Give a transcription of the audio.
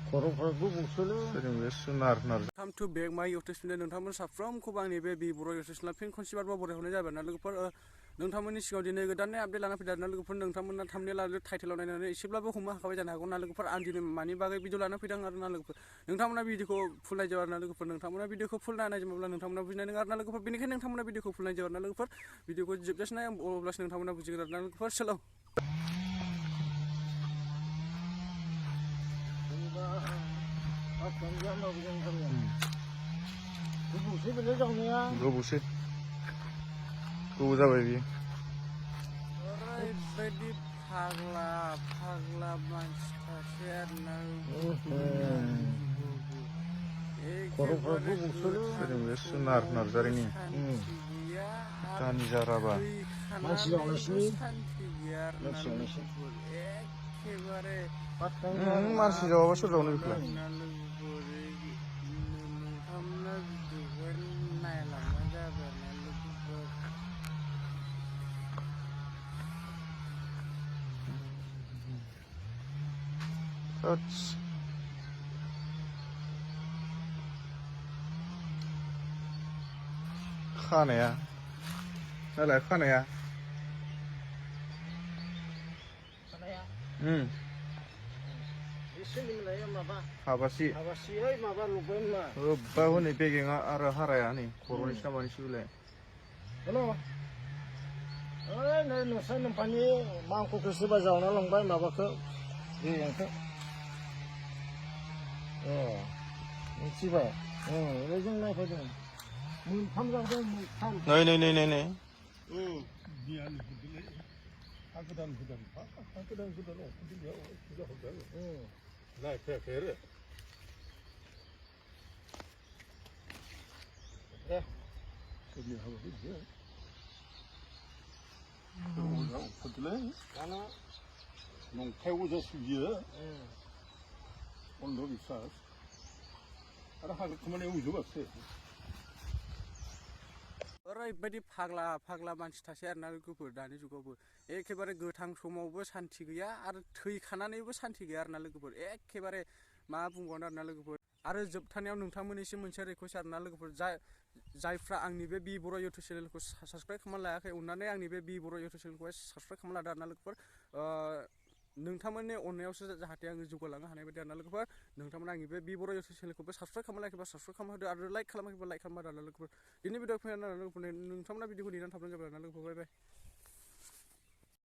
Come to back my YouTube channel नोंथांमोन साफ्रोमखौबो आंनि बे बर' YouTube channel फिन खनसेबार बरायहरनाय जाबाय ना लोगोफोर नोंथांमोननि सिगाङाव दिनै गोदानै आपडेट लाना फैदों ना लोगोफोर नोंथांमोना थाम्बनेल आरो टाइटेलाव नायनानै एसेब्लाबो हमनो हाखाबाय जानो हागौ ना लोगोफोर आं दिनै मानि बागै भिडिअ लाना फैदों आरो ना लोगोफोर नोंथांमोना भिडिअखौ फुल नायजोब आरो ना लोगोफोर नोंथांमोना भिडिअखौ फुल नायजोबोब्ला नोंथांमोना बुजिनाय नङा आरो ना लोगोफोर बेनिखायनो नोंथांमोना भिडिअखौ फुल नायजोब आरो ना लोगोफोर भिडिअखौ जोबजासिम नाय अब्लासो नोंथांमोना बुजिगोन आरो ना लोगोफोर सोलो गोबावसै गोबाव जाबाय बियो ओरैबायदि फाग्ला फाग्ला मानसि सासे आरो ना एखेबारे सोनार नार्जारिनि दानि जाराबा सान्थि गैया आरो ना लोगोफोर एखेबारे मानसि जावाबा सोर जावनो बेखौलाय नोंथांमोना भिडिअखौ नायलांबानो जाबाय ना लोगोफोर खानाया नालाय खानाया हाबासि होब्बा हनै बेगेङा आरो हाराया नै खर'निसो नामानिसो बेलाय हेल' ओइ नै नोंसा नोम्फानि मांख'खौ सोरबा जावना लांबाय माबाखौ बेगेंखौ मिथिबाय जों नायफैदों मोनथाम जादों मोनथाम नै गोदान नायफैयाखै आरो सोरनि हाबा बिदिया नंखाय अजा सुजियो अन्ध बिश्वास आरो हाग्रा खामानियाव उजोबासो ओरैबायदि फाग्ला फाग्ला मानसि थासै आरो ना लोगोफोर दानि जुगावबो एखेबारे गोथां समावबो सान्थि गैया आरो थैखानानैबो सान्थि गैया आरो ना लोगोफोर एखेबारे मा बुंबावनो आरो ना लोगोफोर आरो जोबथानायाव नोंथांमोननिसिम मोनसे रिकुवेस्ट आरो ना लोगोफोर जायफ्रा आंनि बे बर' इउटुब चेनेलखौ साबसक्राइब खालामना लायाखै अननानै आंनि बे बर' इउटुब चेनेलखौहाय साबसक्राइब खालामना लादो आरो ना लोगोफोर नोंथांमोननि अननायावसो जाहाथे आङो जौगालांनो हानाय बायदि आरो ना लोगोफोर नोंथांमोना आंनि बे बर' इउटुब चेनेलखौबो साबसक्राइब खालामाखैबा साबसक्राइब खालामना होदो आरो लाइक खालामाखैबा लाइक खालामना होदो आरो ना लोगोफोर दिनै भिडिअ फैनानै नोंथांमोना भिडिअखौ नेनानै थाब्लानो जाबाय आरो ना लोगोफोर बाय बाय